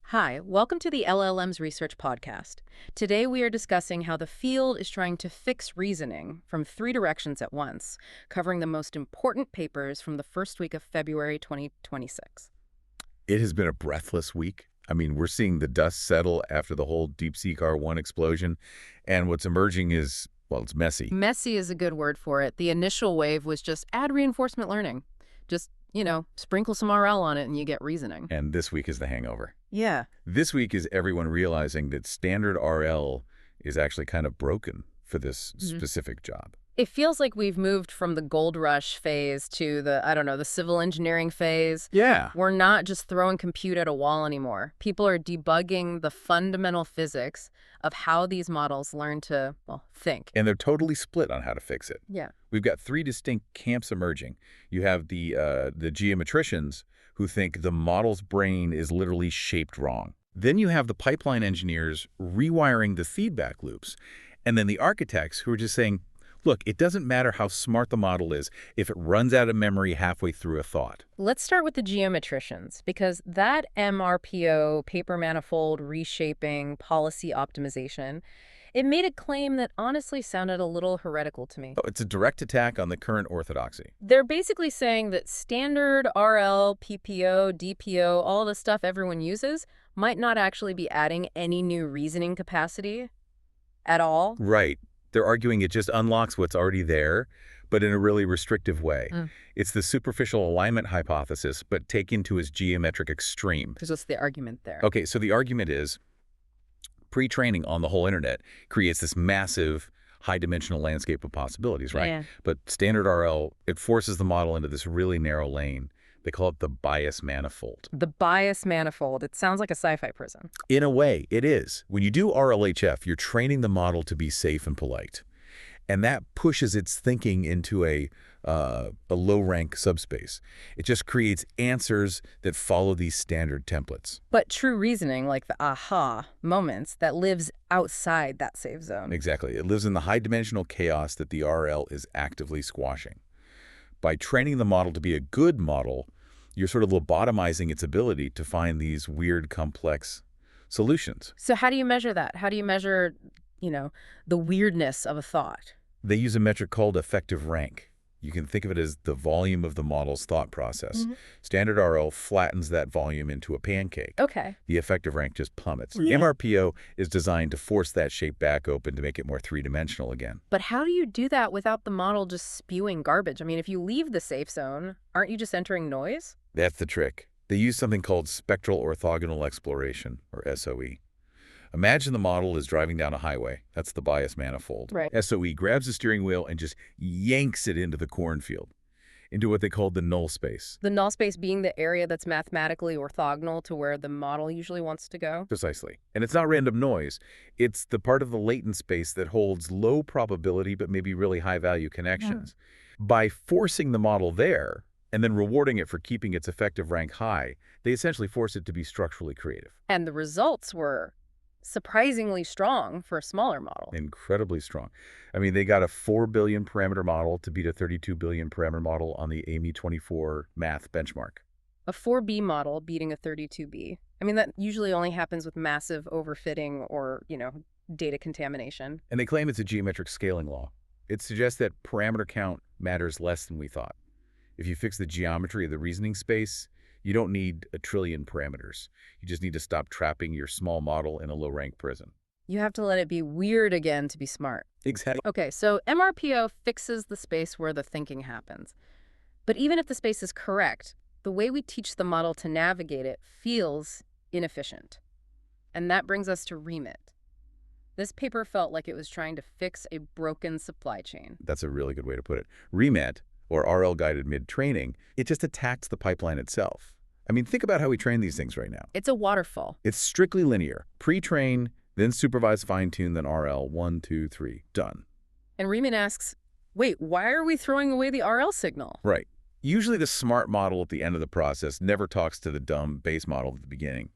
Hi, welcome to the LLMs Research Podcast. Today we are discussing how the field is trying to fix reasoning from three directions at once, covering the most important papers from the first week of February 2026. It has been a breathless week. I mean, we're seeing the dust settle after the whole DeepSeek R1 explosion, and what's emerging is, well, it's messy. Messy is a good word for it. The initial wave was just add reinforcement learning. Just, sprinkle some RL on it and you get reasoning. And this week is the hangover. Yeah. This week is everyone realizing that standard RL is actually kind of broken for this specific job. It feels like we've moved from the gold rush phase to the civil engineering phase. Yeah. We're not just throwing compute at a wall anymore. People are debugging the fundamental physics of how these models learn to, think. And they're totally split on how to fix it. Yeah. We've got three distinct camps emerging. You have the geometricians who think the model's brain is literally shaped wrong. Then you have the pipeline engineers rewiring the feedback loops. And then the architects who are just saying, look, it doesn't matter how smart the model is if it runs out of memory halfway through a thought. Let's start with the geometricians, because that MRPO, paper manifold reshaping, policy optimization, it made a claim that honestly sounded a little heretical to me. Oh, it's a direct attack on the current orthodoxy. They're basically saying that standard RL, PPO, DPO, all the stuff everyone uses might not actually be adding any new reasoning capacity at all. Right. They're arguing it just unlocks what's already there, but in a really restrictive way. It's the superficial alignment hypothesis, but taken to its geometric extreme. Because what's the argument there? Okay, so the argument is pre-training on the whole internet creates this massive high-dimensional landscape of possibilities, right? Yeah. But standard RL, it forces the model into this really narrow lane. They call it the bias manifold. The bias manifold. It sounds like a sci-fi prison. In a way, it is. When you do RLHF, you're training the model to be safe and polite. And that pushes its thinking into a low-rank subspace. It just creates answers that follow these standard templates. But true reasoning, like the aha moments, that lives outside that safe zone. Exactly. It lives in the high-dimensional chaos that the RL is actively squashing. By training the model to be a good model, you're sort of lobotomizing its ability to find these weird, complex solutions. So how do you measure that? How do you measure, the weirdness of a thought? They use a metric called effective rank. You can think of it as the volume of the model's thought process. Standard RL flattens that volume into a pancake. Okay. The effective rank just plummets. Yeah. MRPO is designed to force that shape back open to make it more three-dimensional again. But how do you do that without the model just spewing garbage? I mean, if you leave the safe zone, aren't you just entering noise? That's the trick. They use something called Spectral Orthogonal Exploration, or SOE. Imagine the model is driving down a highway. That's the bias manifold. Right. SOE grabs the steering wheel and just yanks it into the cornfield, into what they call the null space. The null space being the area that's mathematically orthogonal to where the model usually wants to go? Precisely. And it's not random noise. It's the part of the latent space that holds low probability but maybe really high-value connections. By forcing the model there and then rewarding it for keeping its effective rank high, they essentially force it to be structurally creative. And the results were surprisingly strong for a smaller model. Incredibly strong. I mean, they got a 4 billion parameter model to beat a 32 billion parameter model on the AMI 24 math benchmark. A 4B model beating a 32B. I mean, that usually only happens with massive overfitting or, data contamination. And they claim it's a geometric scaling law. It suggests that parameter count matters less than we thought. If you fix the geometry of the reasoning space, you don't need a trillion parameters. You just need to stop trapping your small model in a low-rank prison. You have to let it be weird again to be smart. Exactly. Okay, so MRPO fixes the space where the thinking happens. But even if the space is correct, the way we teach the model to navigate it feels inefficient. And that brings us to ReMiT. This paper felt like it was trying to fix a broken supply chain. That's a really good way to put it. ReMiT, or RL-guided mid-training, it just attacks the pipeline itself. I mean, think about how we train these things right now. It's a waterfall. It's strictly linear. Pre-train, then supervise, fine-tune, then RL. 1, 2, 3. Done. And ReMiT asks, wait, why are we throwing away the RL signal? Right. Usually the smart model at the end of the process never talks to the dumb base model at the beginning.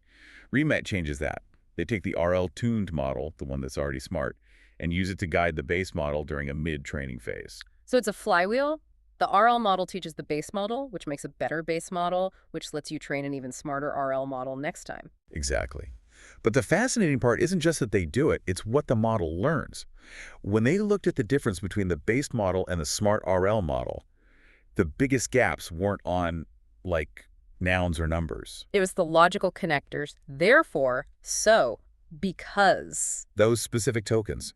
ReMiT changes that. They take the RL-tuned model, the one that's already smart, and use it to guide the base model during a mid-training phase. So it's a flywheel? The RL model teaches the base model, which makes a better base model, which lets you train an even smarter RL model next time. Exactly. But the fascinating part isn't just that they do it, it's what the model learns. When they looked at the difference between the base model and the smart RL model, the biggest gaps weren't on, like, nouns or numbers. It was the logical connectors, therefore, so, because. Those specific tokens.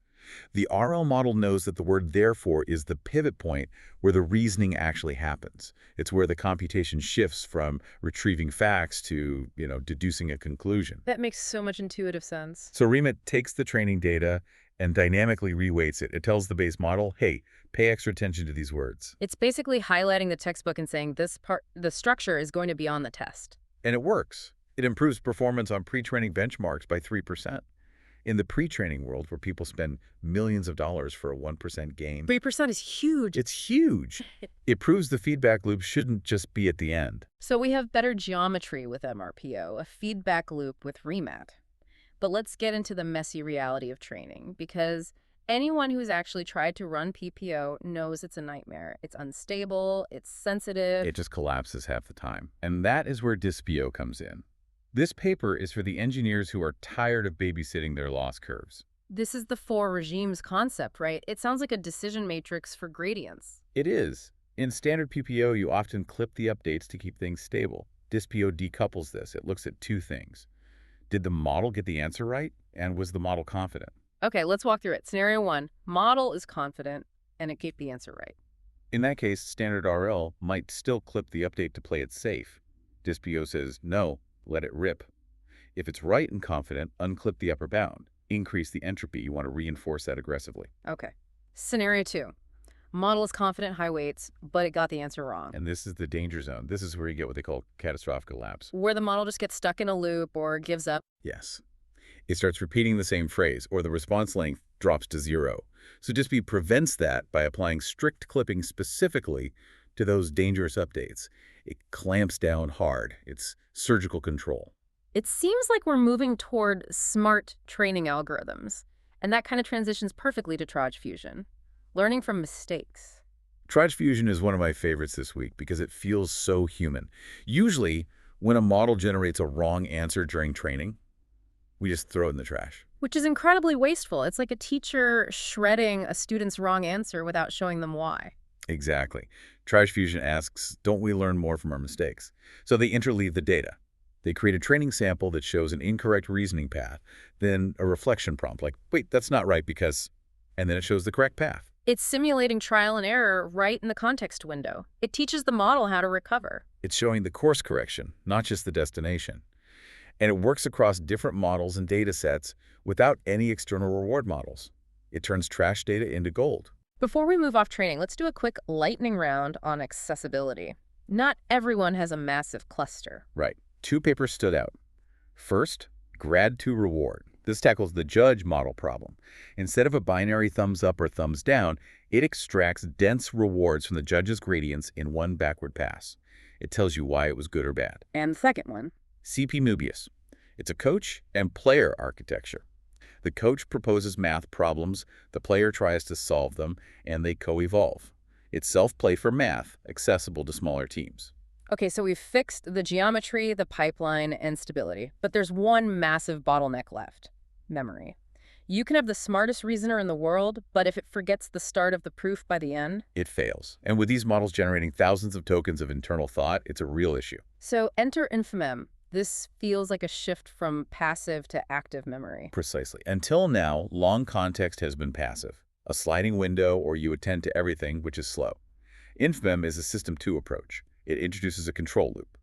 The RL model knows that the word therefore is the pivot point where the reasoning actually happens. It's where the computation shifts from retrieving facts to, deducing a conclusion. That makes so much intuitive sense. So ReMiT takes the training data and dynamically reweights it. It tells the base model, hey, pay extra attention to these words. It's basically highlighting the textbook and saying the structure is going to be on the test. And it works. It improves performance on pre-training benchmarks by 3%. In the pre-training world, where people spend millions of dollars for a 1% gain. 3% is huge. It's huge. It proves the feedback loop shouldn't just be at the end. So we have better geometry with MRPO, a feedback loop with ReMiT. But let's get into the messy reality of training, because anyone who's actually tried to run PPO knows it's a nightmare. It's unstable, it's sensitive. It just collapses half the time. And that is where DISPO comes in. This paper is for the engineers who are tired of babysitting their loss curves. This is the four regimes concept, right? It sounds like a decision matrix for gradients. It is. In standard PPO, you often clip the updates to keep things stable. DISPO decouples this. It looks at two things. Did the model get the answer right? And was the model confident? Okay, let's walk through it. Scenario 1, model is confident, and it gave the answer right. In that case, standard RL might still clip the update to play it safe. DISPO says, no, let it rip. If it's right and confident, unclip the upper bound. Increase the entropy. You want to reinforce that aggressively. Okay. Scenario 2. Model is confident, high weights, but it got the answer wrong. And this is the danger zone. This is where you get what they call catastrophic collapse. Where the model just gets stuck in a loop or gives up. Yes. It starts repeating the same phrase, or the response length drops to 0. So DISPO prevents that by applying strict clipping specifically to those dangerous updates. It clamps down hard. It's surgical control. It seems like we're moving toward smart training algorithms, and that kind of transitions perfectly to TrajFusion. Learning from mistakes. TrajFusion is one of my favorites this week because it feels so human. Usually, when a model generates a wrong answer during training, we just throw it in the trash. Which is incredibly wasteful. It's like a teacher shredding a student's wrong answer without showing them why. Exactly. TrajFusion asks, don't we learn more from our mistakes? So they interleave the data. They create a training sample that shows an incorrect reasoning path, then a reflection prompt like, wait, that's not right because, and then it shows the correct path. It's simulating trial and error right in the context window. It teaches the model how to recover. It's showing the course correction, not just the destination. And it works across different models and data sets without any external reward models. It turns trash data into gold. Before we move off training, let's do a quick lightning round on accessibility. Not everyone has a massive cluster. Right. 2 papers stood out. First, Grad2Reward. This tackles the judge model problem. Instead of a binary thumbs up or thumbs down, it extracts dense rewards from the judge's gradients in one backward pass. It tells you why it was good or bad. And the second one? CPMöbius. It's a coach and player architecture. The coach proposes math problems, the player tries to solve them, and they co-evolve. It's self-play for math, accessible to smaller teams. Okay, so we've fixed the geometry, the pipeline, and stability. But there's one massive bottleneck left: memory. You can have the smartest reasoner in the world, but if it forgets the start of the proof by the end, it fails. And with these models generating thousands of tokens of internal thought, it's a real issue. So enter InfMem. This feels like a shift from passive to active memory. Precisely. Until now, long context has been passive. A sliding window, or you attend to everything, which is slow. InfMem is a System 2 approach. It introduces a control loop.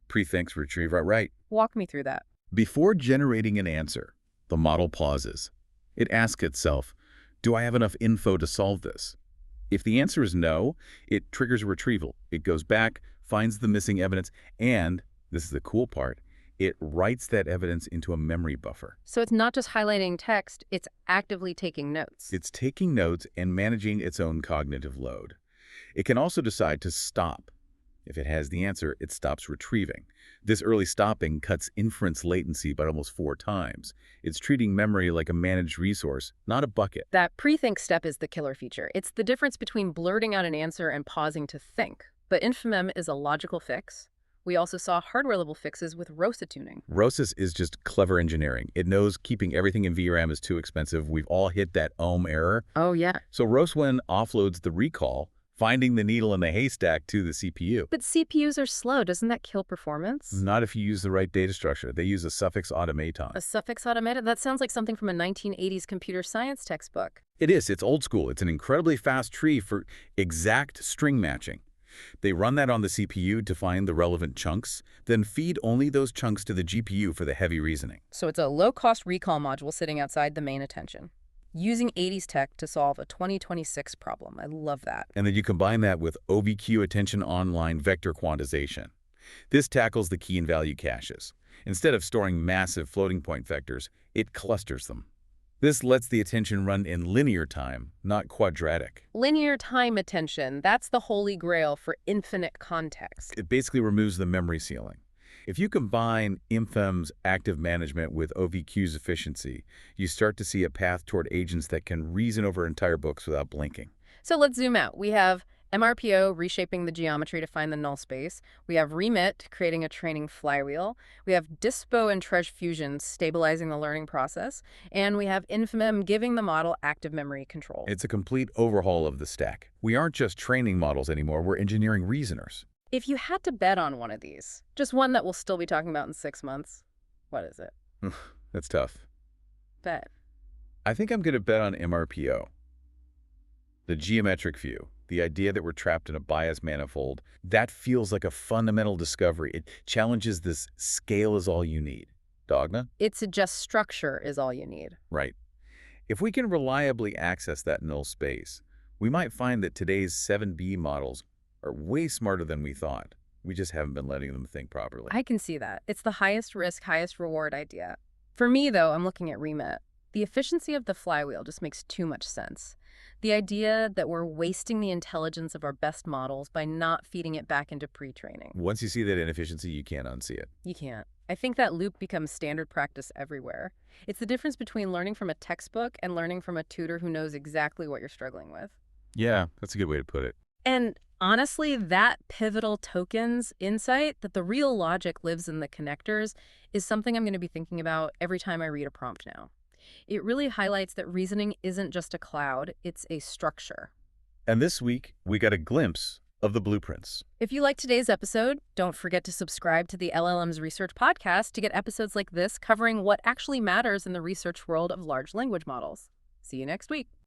Prethink-Retrieve-Write. Walk me through that. Before generating an answer, the model pauses. It asks itself, do I have enough info to solve this? If the answer is no, it triggers a retrieval. It goes back, finds the missing evidence, and, this is the cool part, it writes that evidence into a memory buffer. So it's not just highlighting text, it's actively taking notes. It's taking notes and managing its own cognitive load. It can also decide to stop. If it has the answer, it stops retrieving. This early stopping cuts inference latency by almost 4 times. It's treating memory like a managed resource, not a bucket. That pre-think step is the killer feature. It's the difference between blurting out an answer and pausing to think. But InfMem is a logical fix. We also saw hardware-level fixes with ROSA-Tuning. ROSA is just clever engineering. It knows keeping everything in VRAM is too expensive. We've all hit that ohm error. Oh, yeah. So ROSA offloads the recall, finding the needle in the haystack to the CPU. But CPUs are slow. Doesn't that kill performance? Not if you use the right data structure. They use a suffix automaton. A suffix automaton? That sounds like something from a 1980s computer science textbook. It is. It's old school. It's an incredibly fast tree for exact string matching. They run that on the CPU to find the relevant chunks, then feed only those chunks to the GPU for the heavy reasoning. So it's a low-cost recall module sitting outside the main attention, using 80s tech to solve a 2026 problem. I love that. And then you combine that with OVQ Attention online vector quantization. This tackles the key and value caches. Instead of storing massive floating point vectors, it clusters them. This lets the attention run in linear time, not quadratic. Linear time attention, that's the holy grail for infinite context. It basically removes the memory ceiling. If you combine InfMem's active management with OVQ's efficiency, you start to see a path toward agents that can reason over entire books without blinking. So let's zoom out. We have MRPO reshaping the geometry to find the null space. We have ReMiT creating a training flywheel. We have DISPO and TrajFusion stabilizing the learning process. And we have InfMem giving the model active memory control. It's a complete overhaul of the stack. We aren't just training models anymore, we're engineering reasoners. If you had to bet on one of these, just one that we'll still be talking about in 6 months, what is it? That's tough. Bet. I think I'm going to bet on MRPO. The geometric view. The idea that we're trapped in a bias manifold, that feels like a fundamental discovery. It challenges this scale is all you need dogma. It suggests structure is all you need. Right. If we can reliably access that null space, we might find that today's 7B models are way smarter than we thought. We just haven't been letting them think properly. I can see that. It's the highest risk, highest reward idea. For me, though, I'm looking at ReMiT. The efficiency of the flywheel just makes too much sense. The idea that we're wasting the intelligence of our best models by not feeding it back into pre-training. Once you see that inefficiency, you can't unsee it. You can't. I think that loop becomes standard practice everywhere. It's the difference between learning from a textbook and learning from a tutor who knows exactly what you're struggling with. Yeah, that's a good way to put it. And honestly, that pivotal tokens insight that the real logic lives in the connectors is something I'm going to be thinking about every time I read a prompt now. It really highlights that reasoning isn't just a cloud, it's a structure. And this week, we got a glimpse of the blueprints. If you liked today's episode, don't forget to subscribe to the LLMs Research Podcast to get episodes like this covering what actually matters in the research world of large language models. See you next week.